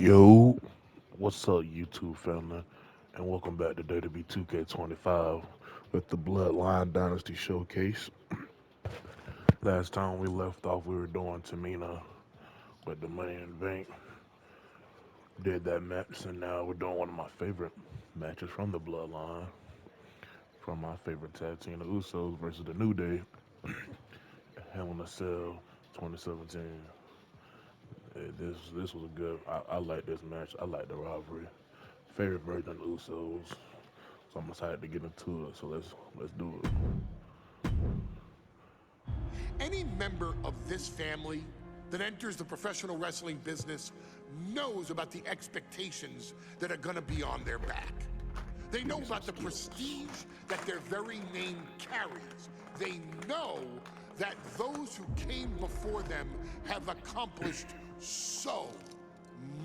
Yo, what's up, YouTube family, and welcome back to WWE 2K25 with the Bloodline Dynasty Showcase. Last time we left off, we were doing Tamina with the Money in the Bank. Did that match, and now we're doing one of my favorite matches from the Bloodline, from my favorite tag team, the Usos versus the New Day, Hell in a Cell 2017. This was a good. I like this match. I like the rivalry. Favorite version of the Usos. So I'm excited to get into it. So let's do it. Any member of this family that enters the professional wrestling business knows about the expectations that are going to be on their back. They know about the prestige that their very name carries. They know that those who came before them have accomplished so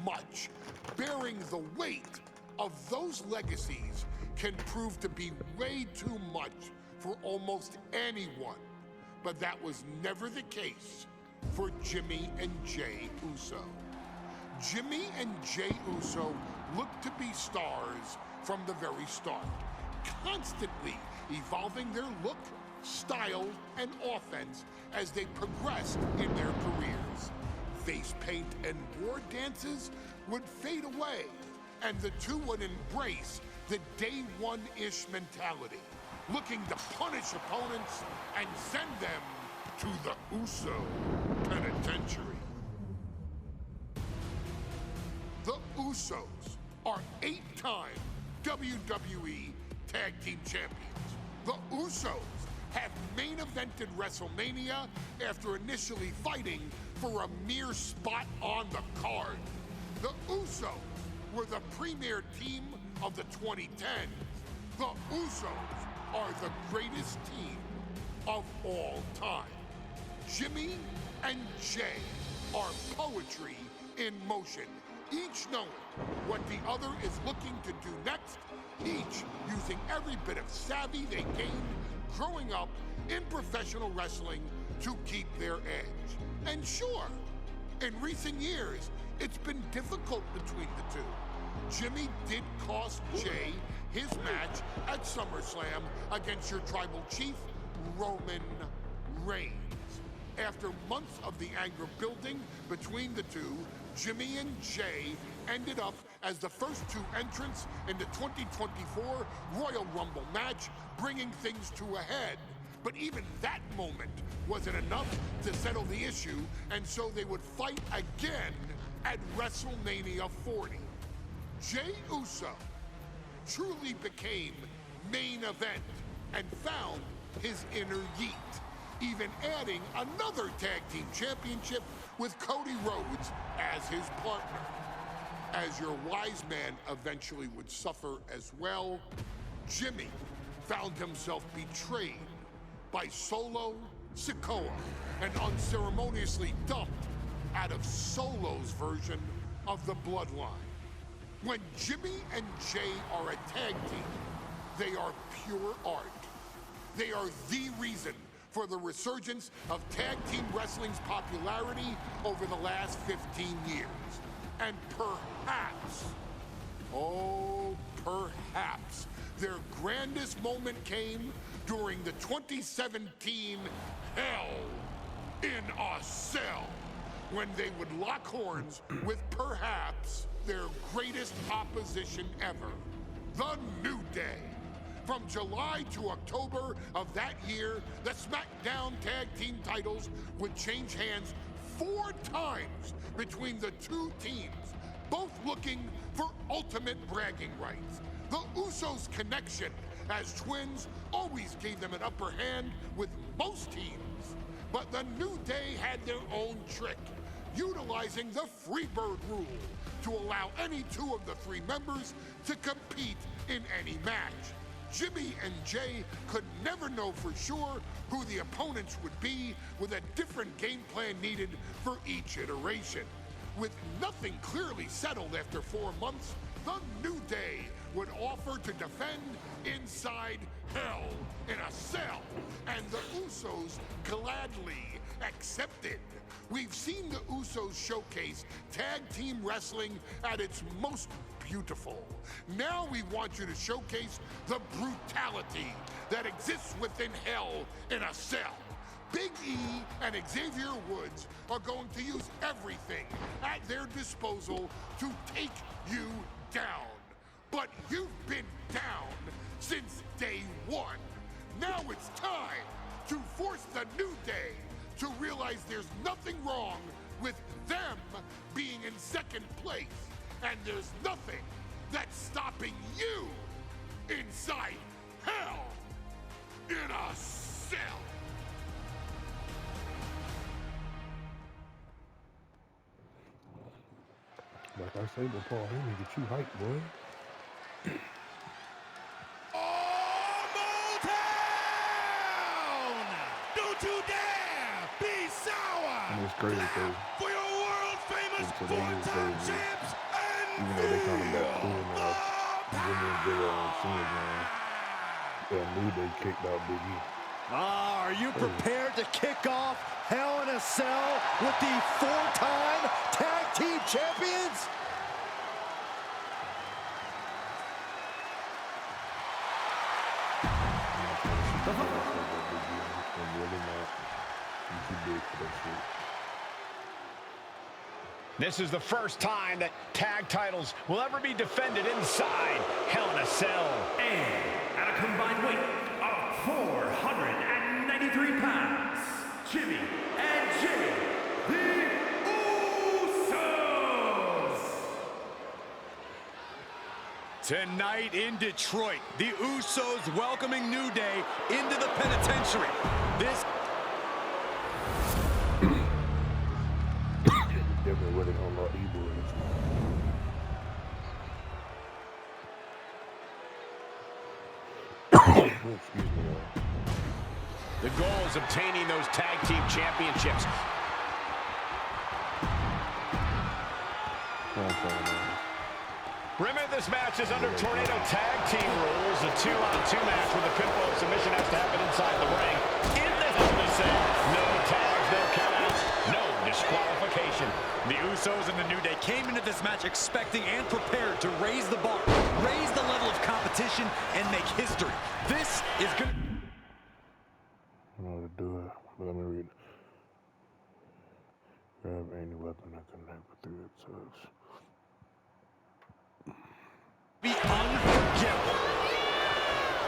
much. Bearing the weight of those legacies can prove to be way too much for almost anyone. But that was never the case for Jimmy and Jay Uso. Jimmy and Jay Uso looked to be stars from the very start, constantly evolving their look, style, and offense as they progressed in their careers. Face paint and war dances would fade away, and the two would embrace the day one-ish mentality, looking to punish opponents and send them to the Uso penitentiary. The Usos are 8-time WWE Tag Team Champions. The Usos have main evented WrestleMania after initially fighting for a mere spot on the card. The Usos were the premier team of the 2010s. The Usos are the greatest team of all time. Jimmy and Jay are poetry in motion, each knowing what the other is looking to do next, each using every bit of savvy they gained growing up in professional wrestling to keep their edge. And sure, in recent years, it's been difficult between the two. Jimmy did cost Jay his match at SummerSlam against your tribal chief, Roman Reigns. After months of the anger building between the two, Jimmy and Jay ended up as the first two entrants in the 2024 Royal Rumble match, bringing things to a head. But even that moment wasn't enough to settle the issue, and so they would fight again at WrestleMania 40. Jay Uso truly became main event and found his inner yeet, even adding another tag team championship with Cody Rhodes as his partner. As your wise man eventually would suffer as well, Jimmy found himself betrayed by Solo Sikoa and unceremoniously dumped out of Solo's version of the Bloodline. When Jimmy and Jay are a tag team, they are pure art. They are the reason for the resurgence of tag team wrestling's popularity over the last 15 years. And perhaps, oh, perhaps, their grandest moment came during the 2017 Hell in a Cell, when they would lock horns with perhaps their greatest opposition ever, the New Day. From July to October of that year, the SmackDown Tag Team titles would change hands 4 times between the two teams, both looking for ultimate bragging rights. The Usos' connection as twins always gave them an upper hand with most teams. But the New Day had their own trick, utilizing the Freebird rule to allow any two of the 3 members to compete in any match. Jimmy and Jay could never know for sure who the opponents would be, with a different game plan needed for each iteration. With nothing clearly settled after 4 months, the New Day would offer to defend inside Hell in a Cell, and the Usos gladly accepted. We've seen the Usos showcase tag team wrestling at its most beautiful. Now we want you to showcase the brutality that exists within Hell in a Cell. Big E and Xavier Woods are going to use everything at their disposal to take you down. But you've been down since day one. Now it's time to force the New Day to realize there's nothing wrong with them being in second place. And there's nothing that's stopping you inside Hell in a Cell. Like I say, but Paul Heyman get you hyped, boy. Don't you dare be sour! And it's crazy because For your world famous four-time champs and even though they kind of got cool now, Jimmy and Big on SmackDown, New Day kicked out Big E. Are you prepared to kick off Hell in a Cell with the four-time tag team champions? This is the first time that tag titles will ever be defended inside Hell in a Cell. And at a combined weight of 493 pounds, Jimmy and Jay, the Usos! Tonight in Detroit, the Usos welcoming New Day into the penitentiary. This Definitely really on lot evil. Excuse me. The goal is obtaining those tag team championships. Remember, this match is under Tornado Tag Team rules. A 2-on-2 match with a pinfall submission has to happen inside the ring. In the Hell in a Cell, no tags, no countouts, no disqualification. The Usos and the New Day came into this match expecting and prepared to raise the bar, raise the level of competition, and make history. This is good. I know how to do it, but let me read. Grab any weapon that connect with 3 attacks. Be unforgettable.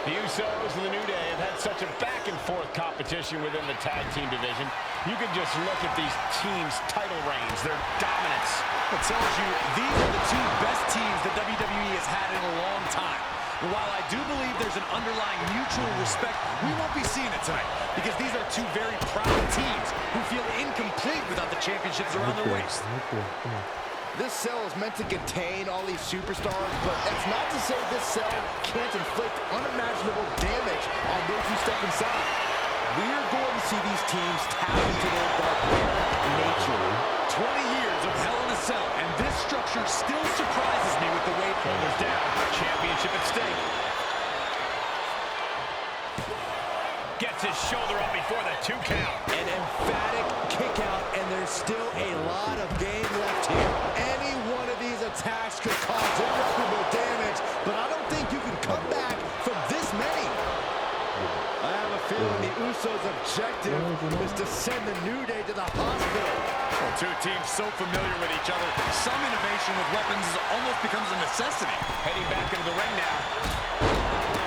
The Usos and the New Day have had such a back-and-forth competition within the tag team division. You can just look at these teams' title reigns, their dominance. It tells you these are the two best teams that WWE has had in a long time. And while I do believe there's an underlying mutual respect, we won't be seeing it tonight because these are two very proud teams who feel incomplete without the championships around their waist. This cell is meant to contain all these superstars, but that's not to say this cell can't inflict unimaginable damage on those who step inside. We're going to see these teams tap into their barbaric nature. 20 years of Hell in a Cell, and this structure still surprises me with the way Shoulders down, championship at stake. Gets his shoulder up before the 2 count. An emphatic kick out, and there's still a lot of game left here. Any one of these attacks could cause irreparable damage, but I don't think you can come back from this many. I have a feeling the Usos' objective is to send the New Day to the hospital. Well, two teams so familiar with each other, some innovation with weapons almost becomes a necessity. Heading back into the ring now.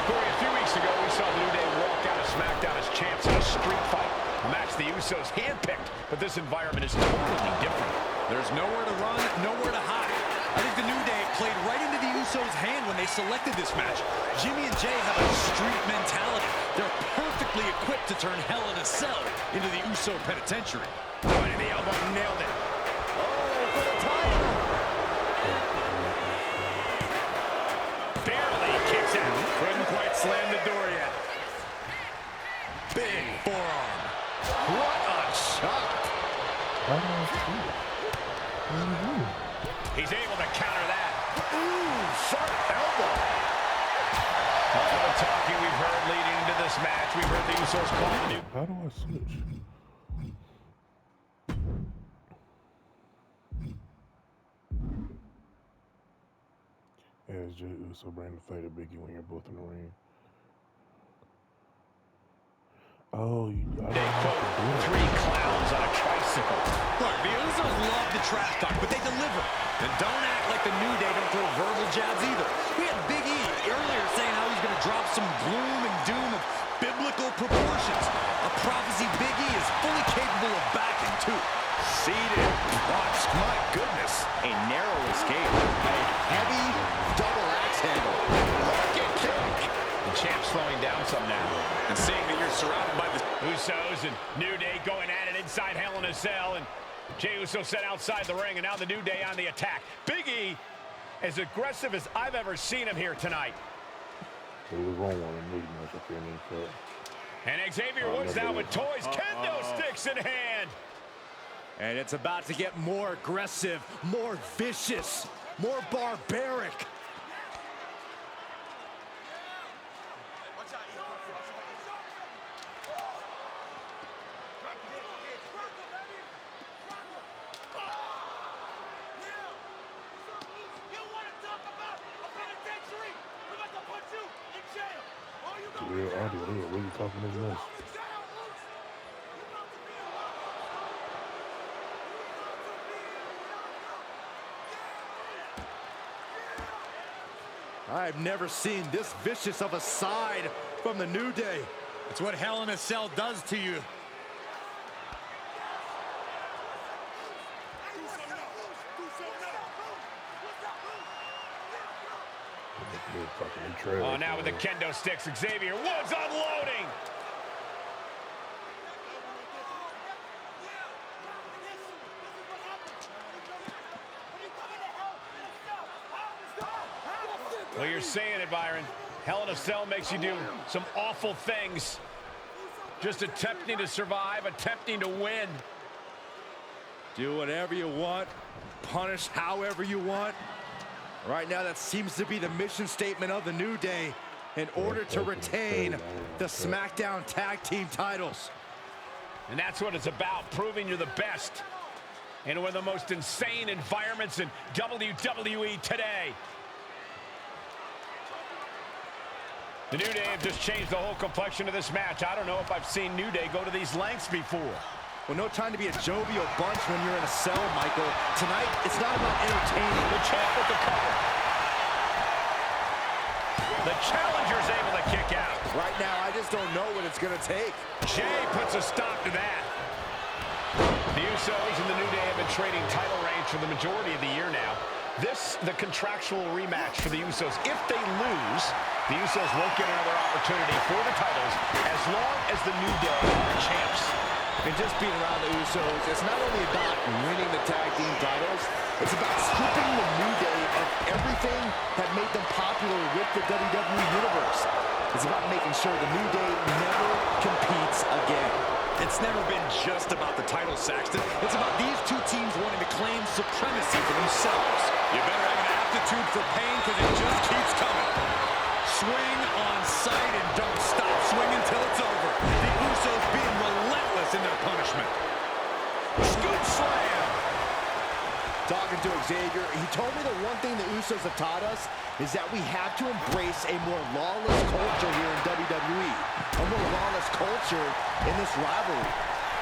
Corey, a few weeks ago, we saw the New Day walk out of SmackDown as champs in a street fight. A match the Usos handpicked, but this environment is totally different. There's nowhere to run, nowhere to hide. I think the New Day played right into the Usos' hand when they selected this match. Jimmy and Jay have a street mentality. They're perfectly equipped to turn Hell in a Cell into the Uso penitentiary. Right in the elbow, nailed it. For the title. Barely kicks out. Couldn't quite slam the door yet. Big forearm. What a shot. He's able to counter that. Ooh, sharp elbow. The talking we've heard leading into this match. We've heard the Usos call the new... How do I switch? As Jey Uso bring the faded Biggie when you're both in the ring. Oh, They quote, 3 clowns on a tricycle. Look, the Usos love the trash talk, but they deliver. And don't act like the New Day don't throw verbal jabs either. We had Big E earlier saying how he's going to drop some gloom and doom of biblical proportions. A prophecy Big E is fully capable of backing, too. Seated. Watch, my goodness. A narrow escape. A heavy double axe handle. Market kick. The champ slowing down some now. And seeing that you're surrounded by the Usos and New Day going at it inside Hell in a Cell. And Jey Uso set outside the ring, and now the New Day on the attack. Big E, as aggressive as I've ever seen him here tonight. It was wrong one in me, much if any And Xavier Woods now with toys, kendo sticks in hand. And it's about to get more aggressive, more vicious, more barbaric. Real audio, they were really talking this mess. I've never seen this vicious of a side from the New Day. It's what Hell in a Cell does to you. Oh, now with the kendo sticks, Xavier Woods unloading. Well, you're saying it, Byron. Hell in a Cell makes you do some awful things. Just attempting to survive, attempting to win. Do whatever you want, punish however you want. Right now, that seems to be the mission statement of the New Day in order to retain the SmackDown Tag Team titles. And that's what it's about, proving you're the best in one of the most insane environments in WWE today. The New Day have just changed the whole complexion of this match. I don't know if I've seen New Day go to these lengths before. Well, no time to be a jovial bunch when you're in a cell, Michael. Tonight, it's not about entertaining. The champ with the cover. The challenger's able to kick out. Right now, I just don't know what it's going to take. Jey puts a stop to that. The Usos and the New Day have been trading title reigns for the majority of the year now. This, the contractual rematch for the Usos. If they lose, the Usos won't get another opportunity for the titles as long as the New Day are champs. And just being around the Usos, it's not only about winning the tag team titles, it's about stripping the New Day of everything that made them popular with the WWE Universe. It's about making sure the New Day never competes again. It's never been just about the title, Saxton. It's about these two teams wanting to claim supremacy for themselves. You better have an aptitude for pain because it just keeps coming. Swing on sight and don't stop swinging until it's over. The Usos being relentless in their punishment. Scoop slam. Talking to Xavier, he told me the one thing the Usos have taught us is that we have to embrace a more lawless culture here in WWE. A more lawless culture in this rivalry.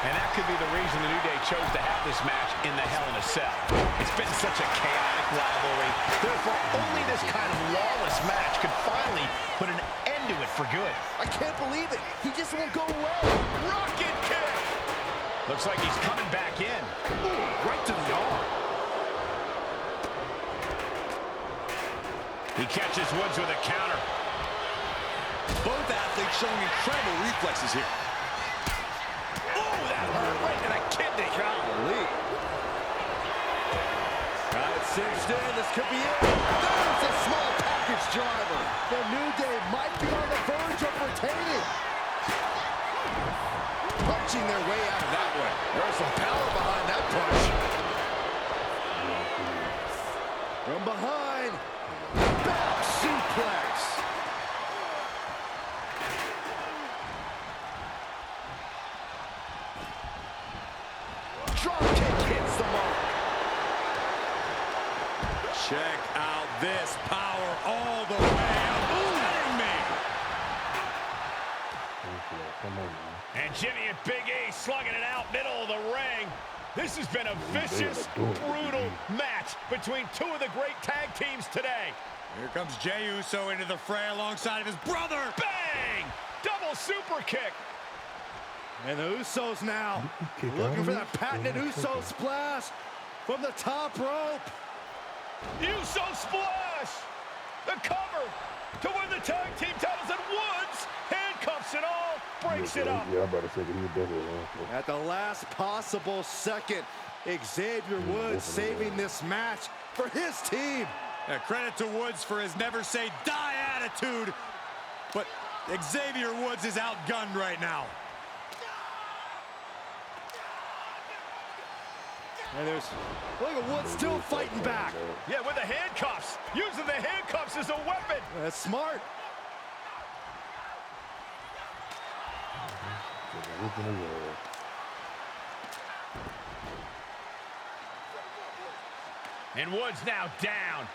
And that could be the reason the New Day chose to have this match in the Hell in a Cell. It's been such a chaotic rivalry. Therefore, only this kind of lawless match could finally put an end to it for good. I can't believe it. He just won't go away. Rocket kick! Looks like he's coming back in. Ooh, right to the arm. He catches Woods with a counter. Both athletes showing incredible reflexes here. Oh, that hurt right to the kidney. Golly. Got it cinched in. This could be it. There's a small package driver. The New Day might be on the verge of retaining. Punching their way out of that one. There's some power behind that punch. From behind. Back suplex. this power all the way up. Kidding me. Come on, man. And Jimmy and Big E slugging it out middle of the ring. This has been a vicious, brutal match between two of the great tag teams today. Here comes Jey Uso into the fray alongside of his brother. Bang! Double super kick. And the Usos now looking for that patented Uso splash from the top rope. Uso splash. The cover to win the tag team titles, and Woods handcuffs it all, breaks it up. Yeah, I'm about to say that he was definitely At the last possible second, Xavier Woods saving this match for his team. Credit to Woods for his never say die attitude, but Xavier Woods is outgunned right now. And look at Woods still fighting back. Yeah, with the handcuffs. Using the handcuffs as a weapon. That's smart. And Woods now down.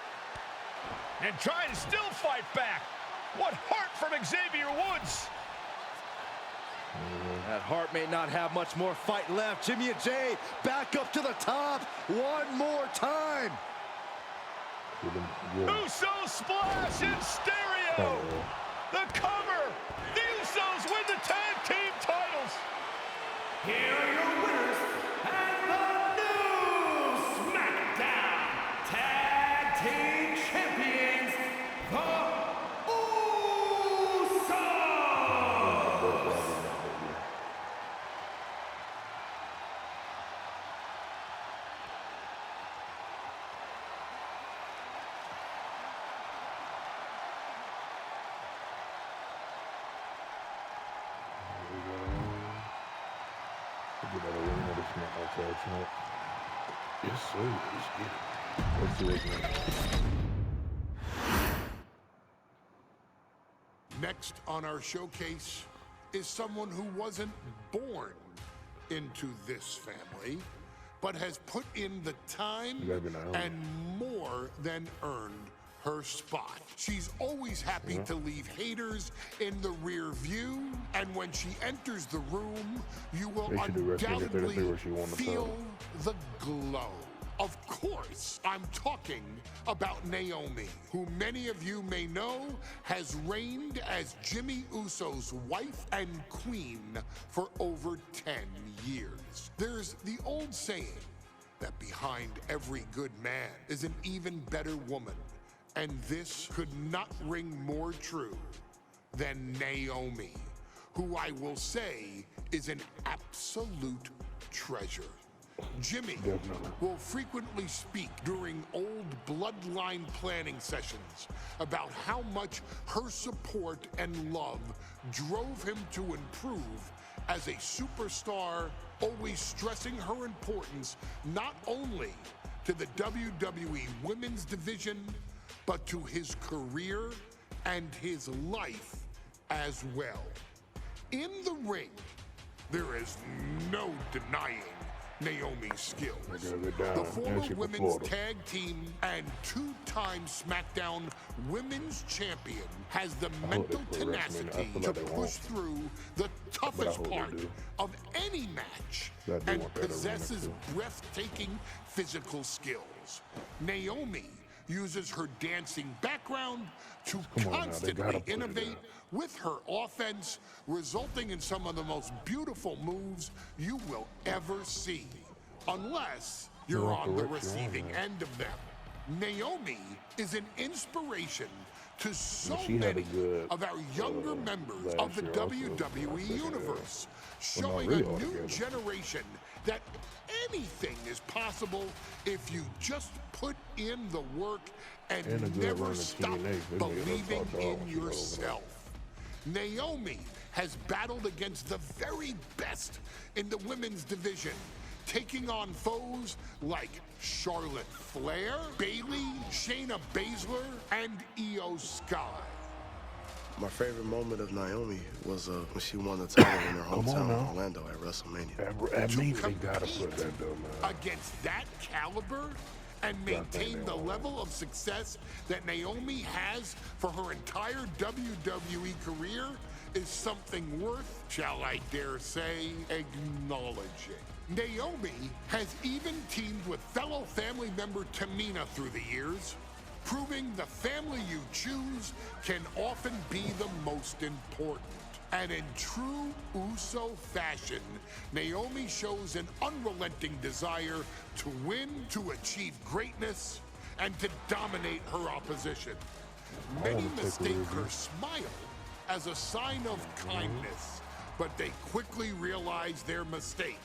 And trying to still fight back. What heart from Xavier Woods. That Hart may not have much more fight left. Jimmy and Jey back up to the top one more time. Uso splash in stereo. The cover. The Usos win the tag team titles. Here are your winners and the new SmackDown Tag Team Champions, the Usos. Yes, sir. Let's get it. Let's do it, man. Next on our showcase is someone who wasn't born into this family, but has put in the time and more than earned her spot. She's always happy to leave haters in the rear view, and when she enters the room, you will undoubtedly feel the glow. Of course, I'm talking about Naomi, who many of you may know has reigned as Jimmy Uso's wife and queen for over 10 years. There's the old saying that behind every good man is an even better woman. And this could not ring more true than Naomi, who I will say is an absolute treasure. Jimmy will frequently speak during old Bloodline planning sessions about how much her support and love drove him to improve as a superstar, always stressing her importance not only to the WWE Women's Division, but to his career and his life as well. In the ring, there is no denying Naomi's skills. The former women's tag team and two-time SmackDown women's champion has the mental tenacity to push through the toughest part of any match and possesses breathtaking physical skills. Naomi uses her dancing background to constantly innovate with her offense, resulting in some of the most beautiful moves you will ever see, unless you're on the receiving end of them. Naomi is an inspiration to so many of our younger members of the WWE Universe, showing a new generation that anything is possible if you just put in the work and never stop believing in yourself. Naomi has battled against the very best in the women's division, taking on foes like Charlotte Flair, Bayley, Shayna Baszler, and Io Sky. My favorite moment of Naomi was when she won the title in her hometown of Orlando at WrestleMania. I mean, they gotta put that though, man. Against that caliber, and maintain the level of success that Naomi has for her entire WWE career is something worth, shall I dare say, acknowledging. Naomi has even teamed with fellow family member Tamina through the years, proving the family you choose can often be the most important. And in true Uso fashion, Naomi shows an unrelenting desire to win, to achieve greatness, and to dominate her opposition. Many mistake her smile as a sign of kindness, but they quickly realize their mistake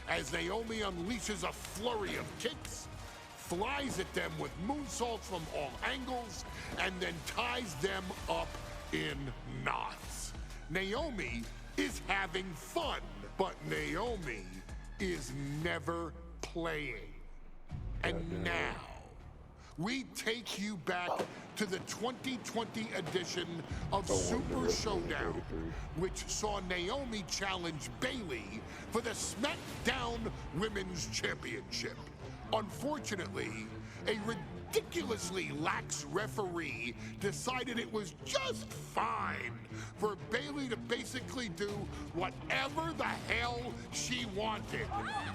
as Naomi unleashes a flurry of kicks, flies at them with moonsaults from all angles, and then ties them up in knots. Naomi is having fun, but Naomi is never playing. And now, we take you back to the 2020 edition of Super Showdown, which saw Naomi challenge Bayley for the SmackDown Women's Championship. Unfortunately, a ridiculously lax referee decided it was just fine for Bayley to basically do whatever the hell she wanted.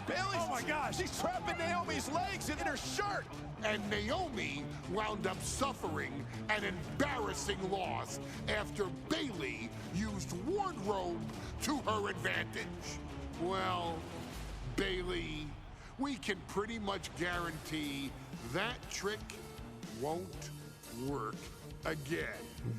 Bayley's, oh my gosh, she's trapping Naomi's legs in her shirt. And Naomi wound up suffering an embarrassing loss after Bayley used wardrobe to her advantage. Well, Bayley, we can pretty much guarantee that trick won't work again.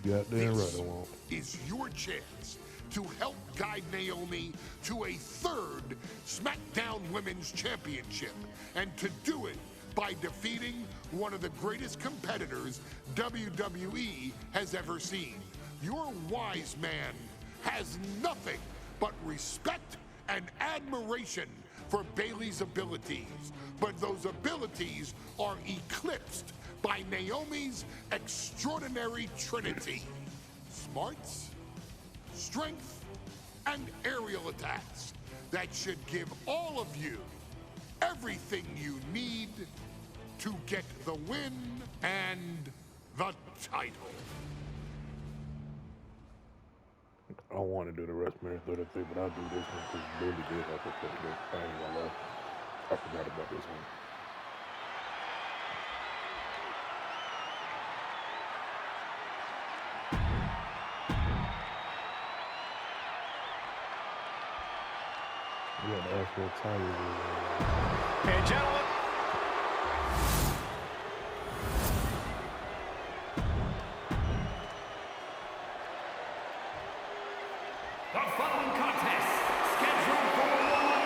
Goddamn right it won't. Is your chance to help guide Naomi to a third SmackDown Women's Championship, and to do it by defeating one of the greatest competitors WWE has ever seen. Your wise man has nothing but respect and admiration for Bayley's abilities, but those abilities are eclipsed by Naomi's extraordinary trinity: smarts, strength, and aerial attacks that should give all of you everything you need to get the win and the title. I want to do the WrestleMania 33, but I'll do this one because Bayley did have to put this. I ain't gonna lie. I forgot about this one. Yeah, the actual title. And gentlemen, The following contest, scheduled for one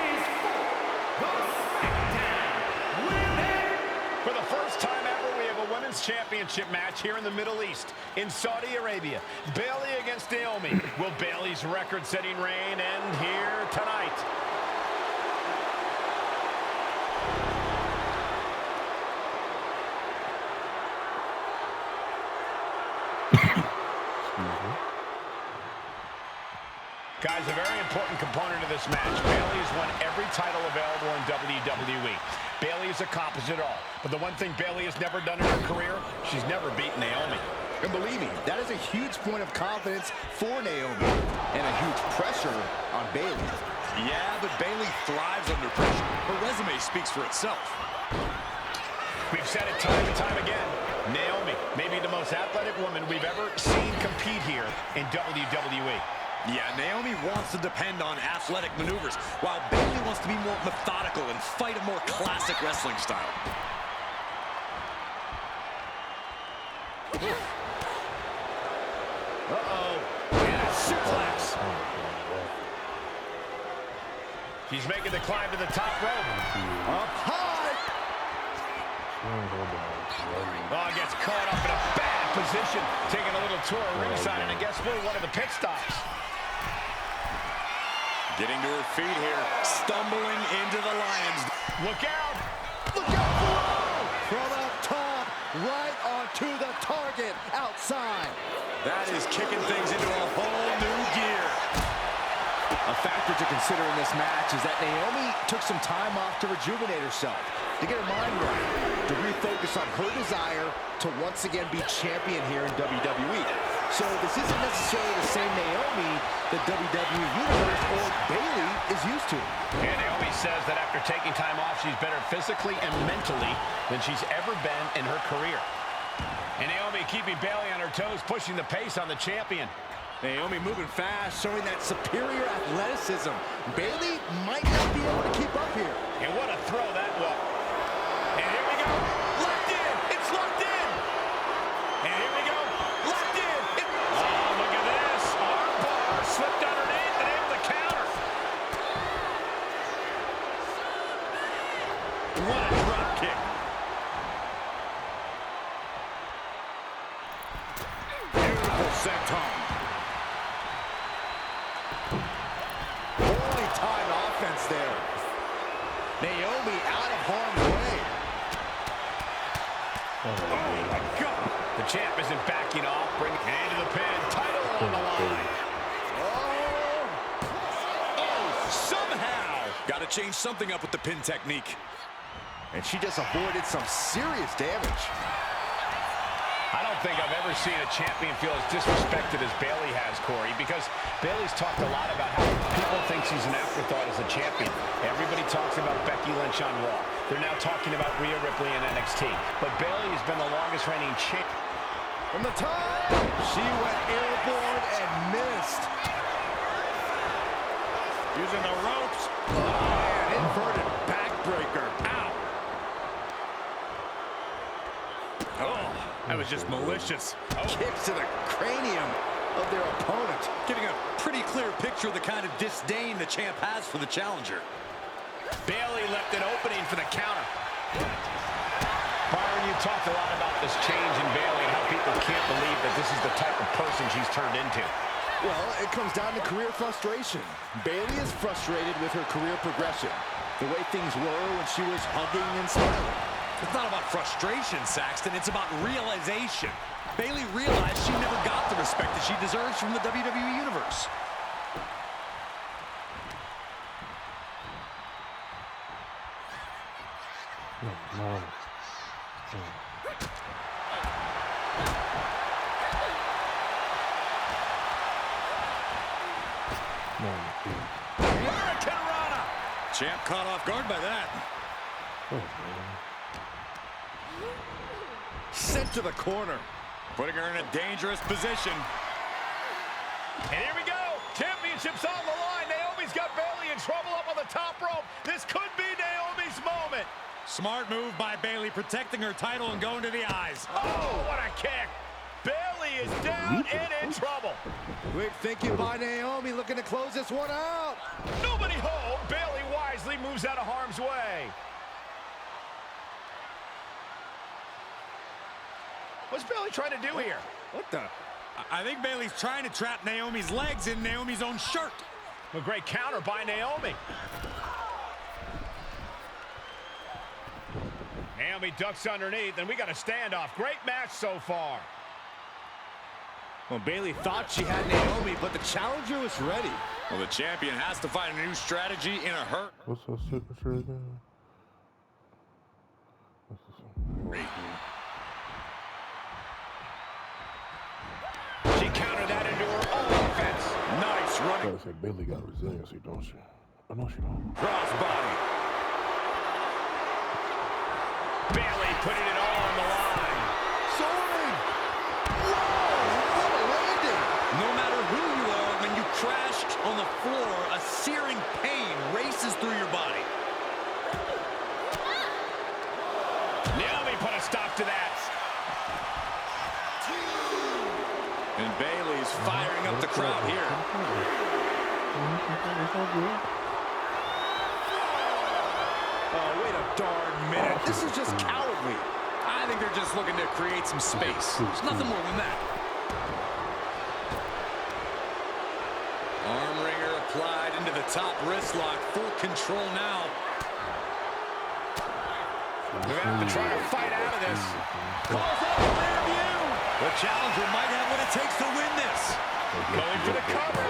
is for the SmackDown Women. for the first time ever, we have a women's championship match here in the Middle East, in Saudi Arabia. Bayley against Naomi. Will Bayley's record-setting reign end here tonight? Guys, a very important component of this match. Bayley has won every title available in WWE. Bayley has accomplished it all. But the one thing Bayley has never done in her career, she's never beaten Naomi. And believe me, that is a huge point of confidence for Naomi and a huge pressure on Bayley. Yeah, but Bayley thrives under pressure. Her resume speaks for itself. We've said it time and time again. Naomi may be the most athletic woman we've ever seen compete here in WWE. Yeah, Naomi wants to depend on athletic maneuvers, while Bayley wants to be more methodical and fight a more classic wrestling style. Uh-oh. And a suplex. She's making the climb to the top rope. Up high. Oh, gets caught up in a bad position. Taking a little tour ringside, and I guess we're one of the pit stops. Getting to her feet here, stumbling into the Lions. Look out! Look out below! From up top, right onto the target outside. That is kicking things into a whole new gear. A factor to consider in this match is that Naomi took some time off to rejuvenate herself. to get her mind right, to refocus on her desire to once again be champion here in WWE. So this isn't necessarily the same Naomi the WWE Universe or Bayley is used to. And Naomi says that after taking time off, she's better physically and mentally than she's ever been in her career. And Naomi keeping Bayley on her toes, pushing the pace on the champion. Naomi moving fast, showing that superior athleticism. Bayley might not be able to keep up here. And what a throw that was. And here we go. Locked in. It's locked in. And here we go. Locked in. Oh, look at this. Arm bar slipped underneath and able to counter. What a drop kick. Beautiful senton. Holy time offense there. Naomi out of harm's way. Oh, my God. The champ isn't backing off. Bringing it into the pin. Title on the line. Oh, somehow. Got to change something up with the pin technique. And she just avoided some serious damage. I don't think I've ever seen a champion feel as disrespected as Bayley has, Corey, because Bayley's talked a lot about how people think she's an afterthought as a champion. Everybody talks about Becky Lynch on Raw. They're now talking about Rhea Ripley in NXT. But Bayley has been the longest reigning champ. From the top, she went airborne and missed. Using the ropes. Oh, inverted backbreaker. Ow. Oh, that was just malicious. Kicks to the cranium of their opponent. Giving a pretty clear picture of the kind of disdain the champ has for the challenger. Bayley left an opening for the counter. Byron, you talked a lot about this change in Bayley and how people can't believe that this is the type of person she's turned into. Well, it comes down to career frustration. Bayley is frustrated with her career progression. The way things were when she was hugging and smiling. It's not about frustration, Saxton. It's about realization. Bayley realized she never got the respect that she deserves from the WWE Universe. No. Champ caught off guard by that. Sent to the corner. Putting her in a dangerous position. And here we go. Championship's on the line. Naomi's got Bayley in trouble up on the top rope. This could be Naomi's moment. Smart move by Bayley, protecting her title and going to the eyes. Oh, what a kick. Bayley is down and in trouble. Quick thinking by Naomi, looking to close this one out. Nobody home. Bayley wisely moves out of harm's way. What's Bayley trying to do here? What the? I think Bayley's trying to trap Naomi's legs in Naomi's own shirt. A great counter by Naomi. Naomi ducks underneath, and we got a standoff. Great match so far. Well, Bayley thought she had Naomi, but the challenger was ready. Well, the champion has to find a new strategy in a hurt. What's her signature again? She countered that into her own offense. Nice running. I say Bayley got resiliency, don't she? I know she don't. Crossbody. Bayley putting it all on the line. Soaring! Whoa! What a landing! No matter who you are, when you crash on the floor, a searing pain races through your body. Naomi put a stop to that. And Bayley's firing up the crowd here. Oh, wait a darn minute. This is just cowardly. I think they're just looking to create some space. There's nothing more than that. Arm wringer applied into the top wrist lock. Full control now. They're going to have to try to fight out of this. Calls out the rear view. The challenger might have what it takes to win this. Going for the cover.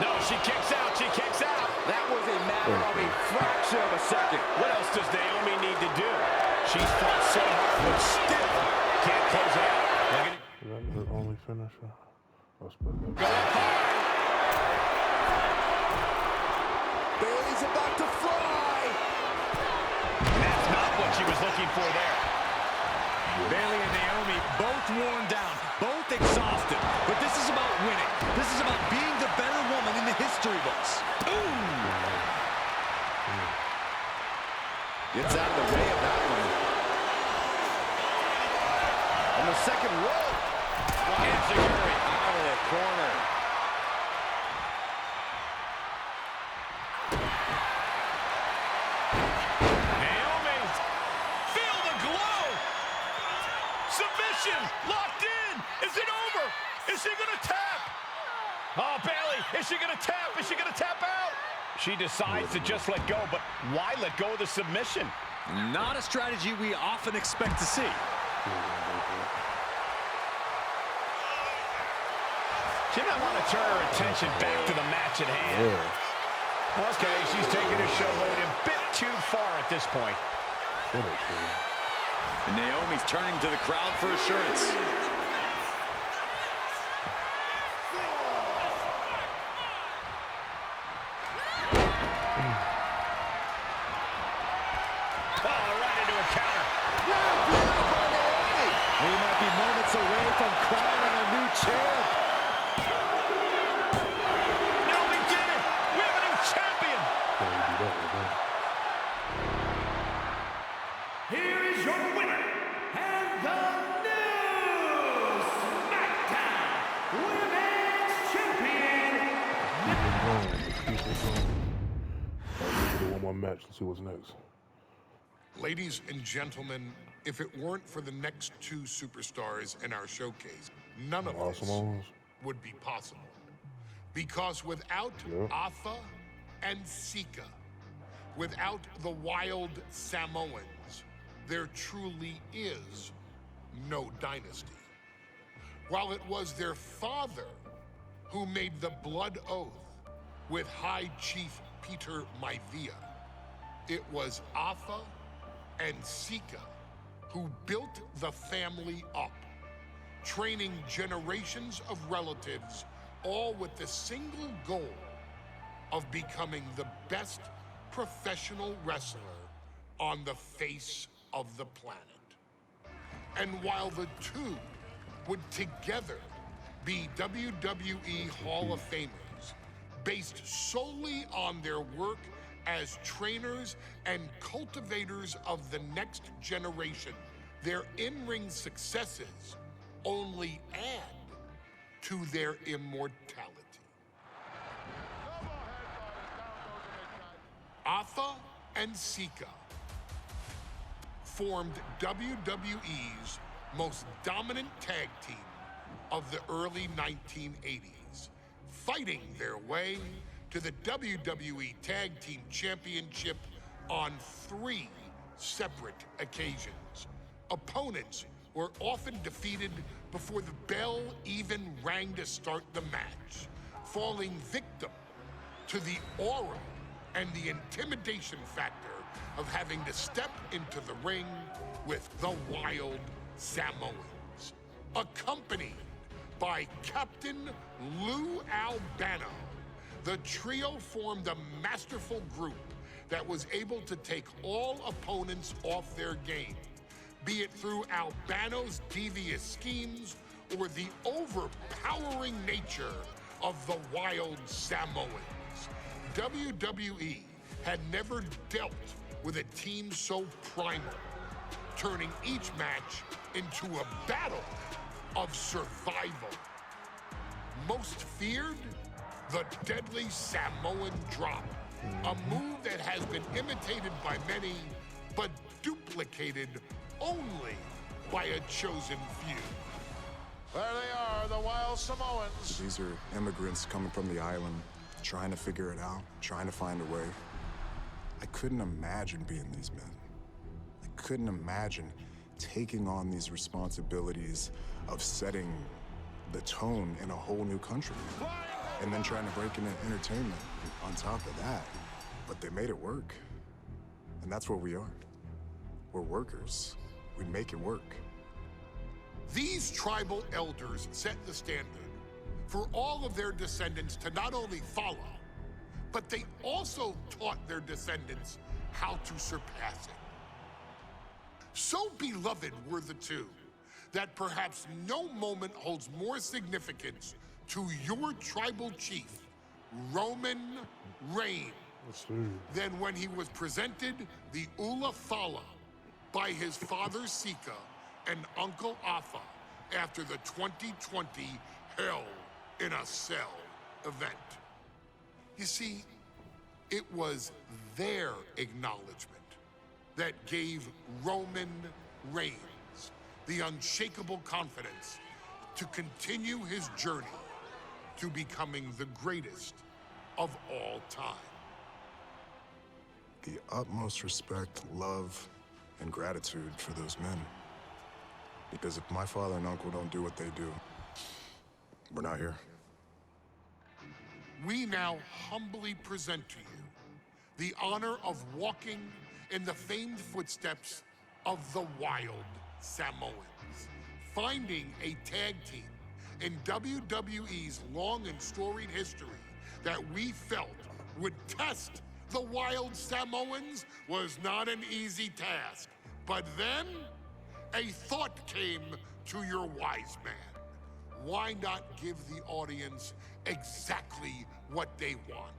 No, she kicks out. She kicks out. That was a matter of a fraction of a second. What else does Naomi need to do? She's fought so hard, but still can't close it out. Is that her only finisher? I'll split that. Go up high. Bayley's about to fly. That's not what she was looking for there. Bayley and Naomi both worn down, both exhausted. But this is about winning. This is about being the better woman in the history books. Ooh! Gets out of the way of that one. On the second rope. Enziguri Out of the corner. Naomi, feel the glow. Submission, locked in. Is it over? Is she gonna tap? Oh, Bayley, is she gonna tap? Is she gonna tap out? She decides to just let go, but why let go of the submission? Not a strategy we often expect to see. She might want to turn her attention back to the match at hand. Okay, she's taking her show load a bit too far at this point. And Naomi's turning to the crowd for assurance. Oh, right into a counter. We might be moments away from crowning a new champ. Naomi did it. We have a new champion. Here is your winner, and the new SmackDown Women's Champion. Let's keep it going. I'll do one more match and see what's next. Ladies and gentlemen, if it weren't for the next two superstars in our showcase, none of this would be possible. Because without Atha and Sika, without the Wild Samoans, there truly is no dynasty. While it was their father who made the blood oath with High Chief Peter Maivia, it was Atha and Sika who built the family up, training generations of relatives, all with the single goal of becoming the best professional wrestler on the face of the planet. And while the two would together be WWE Hall of Famers, based solely on their work as trainers and cultivators of the next generation, their in-ring successes only add to their immortality. Atha and Sika formed WWE's most dominant tag team of the early 1980s, fighting their way to the WWE Tag Team Championship on 3 separate occasions. Opponents were often defeated before the bell even rang to start the match, falling victim to the aura and the intimidation factor of having to step into the ring with the Wild Samoans, accompanied by Captain Lou Albano. The trio formed a masterful group that was able to take all opponents off their game, be it through Albano's devious schemes or the overpowering nature of the Wild Samoans. WWE had never dealt with a team so primal, turning each match into a battle of survival. Most feared, the deadly Samoan drop, a move that has been imitated by many, but duplicated only by a chosen few. There they are, the Wild Samoans. These are immigrants coming from the island, trying to figure it out, trying to find a way. I couldn't imagine being these men. I couldn't imagine taking on these responsibilities of setting the tone in a whole new country. Flying and then trying to break into entertainment on top of that. But they made it work. And that's what we are. We're workers. We make it work. These tribal elders set the standard for all of their descendants to not only follow, but they also taught their descendants how to surpass it. So beloved were the two that perhaps no moment holds more significance to your tribal chief, Roman Reigns, than when he was presented the Ula Fala by his father Sika and Uncle Afa after the 2020 Hell in a Cell event. You see, it was their acknowledgement that gave Roman Reigns the unshakable confidence to continue his journey to becoming the greatest of all time. The utmost respect, love, and gratitude for those men. Because if my father and uncle don't do what they do, we're not here. We now humbly present to you the honor of walking in the famed footsteps of the Wild Samoans, finding a tag team in WWE's long and storied history that we felt would test the Wild Samoans was not an easy task. But then, a thought came to your wise man. Why not give the audience exactly what they want?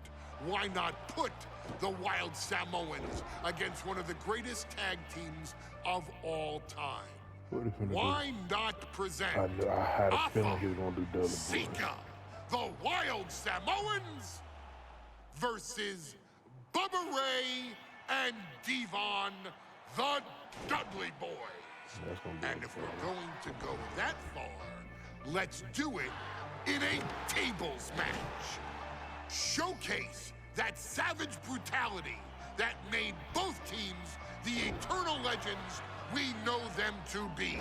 Why not put the Wild Samoans against one of the greatest tag teams of all time? Why not present I had a feeling he was going to do WWE. Sika, the Wild Samoans, versus Bubba Ray and Devon, the Dudley Boys. And if we're going to go that far, let's do it in a tables match. Showcase that savage brutality that made both teams the eternal legends we know them to be.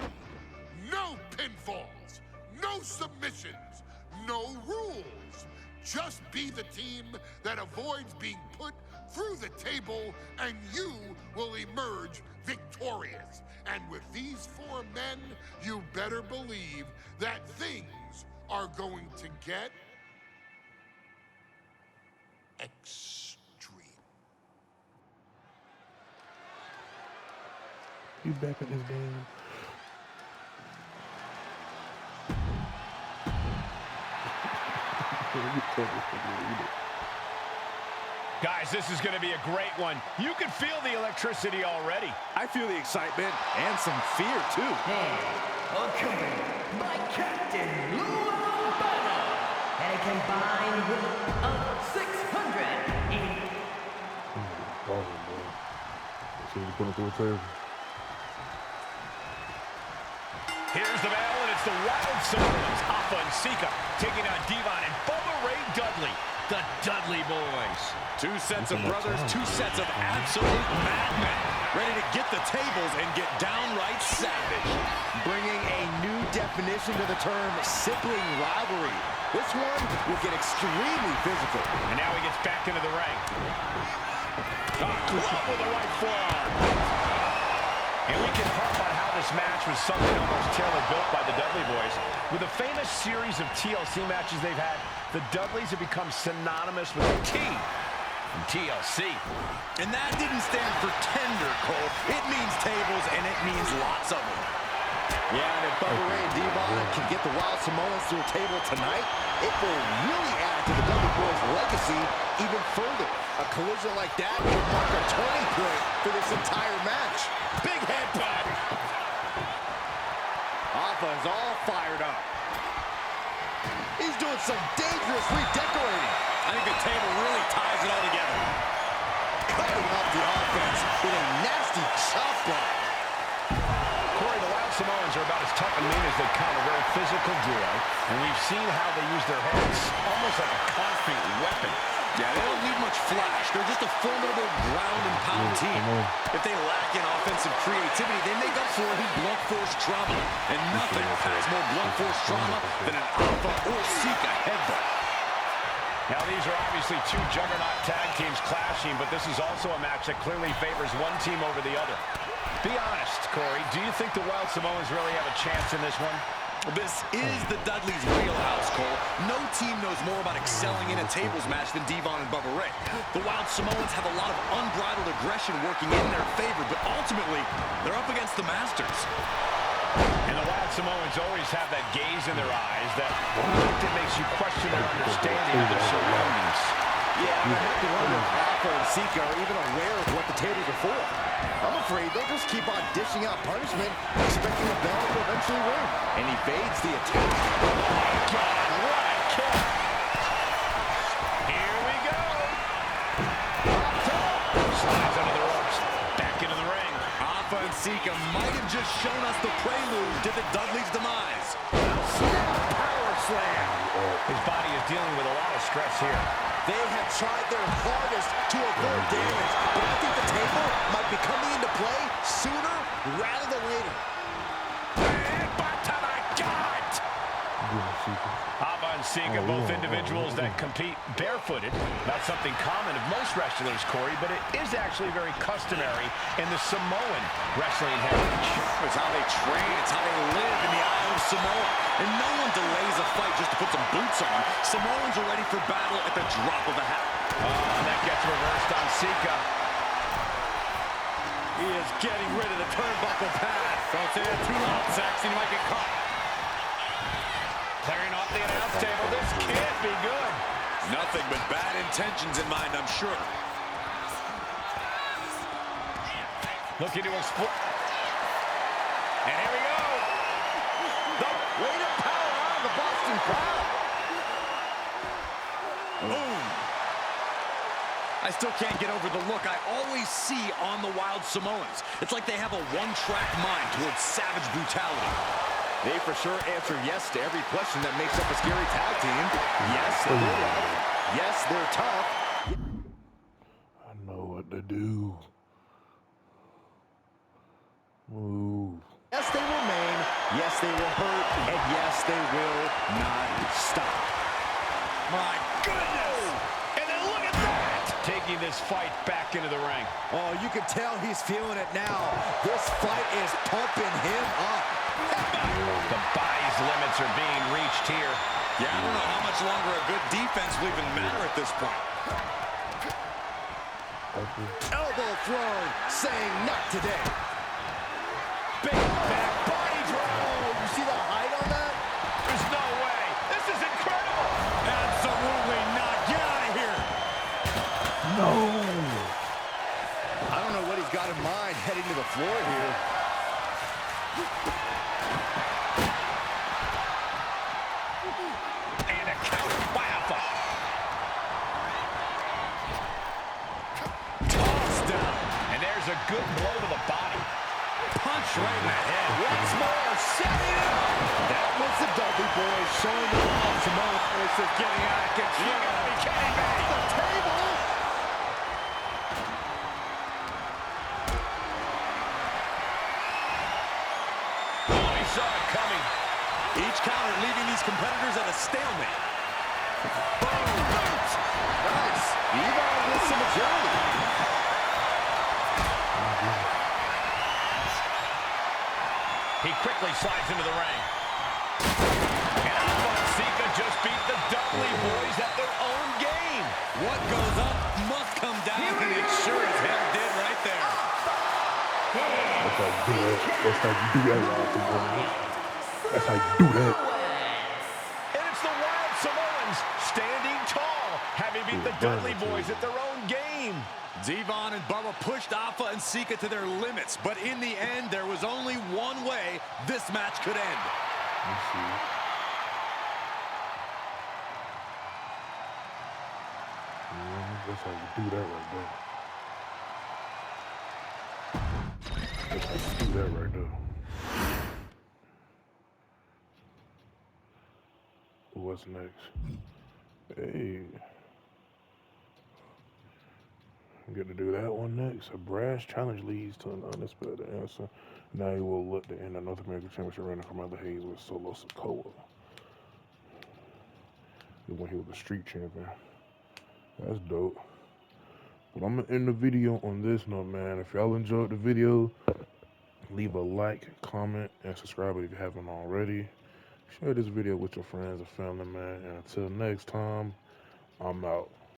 No pinfalls, no submissions, no rules. Just be the team that avoids being put through the table, and you will emerge victorious. And with these four men, you better believe that things are going to get extreme. You back in this game? Guys, this is going to be a great one. You can feel the electricity already. I feel the excitement and some fear, too. And accompanied by Captain Lou Albano and a combined weight of 680. See you put it through a table. Here's the bell, and it's the Wild Samoans, Afa and Sika, taking on Devon and Bubba Ray Dudley, the Dudley Boys. Two sets of brothers, two sets of absolute madmen, ready to get the tables and get downright savage. Bringing a new definition to the term sibling rivalry. This one will get extremely physical. And now he gets back into the ring. Club with the right forearm. And we can talk about how this match was something almost tailor-built by the Dudley Boys. With a famous series of TLC matches they've had, the Dudleys have become synonymous with the T from TLC. And that didn't stand for tender, Cole. It means tables, and it means lots of them. Yeah, and if Bubba Ray and Devon can get the Wild Samoans to a table tonight, it will really add to the Dudley Boys' legacy even further. A collision like that could mark a turning point for this entire match. Big headbutt. Afa is all fired up. He's doing some dangerous redecorating. I think the table really ties it all together. Cutting off the offense with a nasty chop block. Corey, the Wild Samoans are about as tough and mean as they come, a very physical duo, and we've seen how they use their heads almost like a concrete weapon. Yeah, they don't need much flash. They're just a formidable ground and pound team. If they lack in offensive creativity, they make up for it in blunt force trauma. And nothing has more blunt force trauma than an Afa or Sika headbutt. Now, these are obviously two juggernaut tag teams clashing, but this is also a match that clearly favors one team over the other. Be honest, Corey, do you think the Wild Samoans really have a chance in this one? This is the Dudley's wheelhouse, Cole. No team knows more about excelling in a tables match than Devon and Bubba Ray. The Wild Samoans have a lot of unbridled aggression working in their favor, but ultimately, they're up against the Masters. And the Wild Samoans always have that gaze in their eyes that often makes you question their understanding of their surroundings. Yeah, I have to wonder if Alpha and Sika are even aware of what the tables are for. I'm afraid they'll just keep on dishing out punishment, expecting the bell to eventually ring. And he evades the attack. Oh, my God, what a kick. Here we go. Slides under the ropes, back into the ring. Alpha and Sika might have just shown us the prelude to the Dudley's demise. Power slam. His body is dealing with a lot of stress here. They have tried their hardest to avoid damage, but I think the table might be coming into play sooner rather than later. But to the gut! Alpha and Sika, both individuals that compete barefooted. Not something common of most wrestlers, Corey, but it is actually very customary in the Samoan wrestling heritage. It's how they train, it's how they live in the Isle of Samoa. And no one delays a fight just to put some boots on. Samoans are ready for battle at the drop of a hat. That gets reversed on Sika. He is getting rid of the turnbuckle pad. Don't say that too loud, Saxon. You might get caught. Clearing off the announce table. This can't be good. Nothing but bad intentions in mind, I'm sure. Looking to explode. And here we go. The weight of power out of the Boston crowd. Boom. I still can't get over the look I always see on the Wild Samoans. It's like they have a one-track mind towards savage brutality. They for sure answer yes to every question that makes up a scary tag team. Yes, they're rough. Yes, they're tough. I know what to do. Move. Yes, they will maim. Yes, they will hurt. And yes, they will not stop. My goodness! And then look at that! Taking this fight back into the ring. Oh, you can tell he's feeling it now. This fight is pumping him up. The body's limits are being reached here. Yeah, I don't know how much longer a good defense will even matter at this point. Elbow thrown, saying not today. Big back body drop. You see the height on that? There's no way. This is incredible. Absolutely not. Get out of here. No. I don't know what he's got in mind heading to the floor here. And a counter by Alpha. Toss down. And there's a good blow to the body. Punch right in the head. Once more, setting up. That was the Dudley boys showing the Wild Samoan. This is getting out of control. You gotta be kidding me. The table. Oh, he saw it coming. Each counter leaving these competitors at a stalemate. Nice. Devon with some agility. He quickly slides into the ring. And Alpha and Sika just beat the Dudley boys at their own game. What goes up must come down, and it sure as hell did right there. That's how you do that. That's how you do that, Wild Samoans. That's how you do that. And it's the Wild Samoans standing tall, having beat the Dudley boys at their own game. Devon and Bubba pushed Alpha and Sika to their limits, but in the end, there was only one way this match could end. Let's see. That's how you do that right there. That's how you do that right there. What's next? Hey. Get to do that one next. A brass challenge leads to an unexpected answer. Now he will look to end the North American Championship reign from Mother Hayes with Solo Sikoa. When he was the street champion. That's dope. But I'm gonna end the video on this note, man. If y'all enjoyed the video, leave a like, comment, and subscribe if you haven't already. Share this video with your friends and family, man. And until next time, I'm out.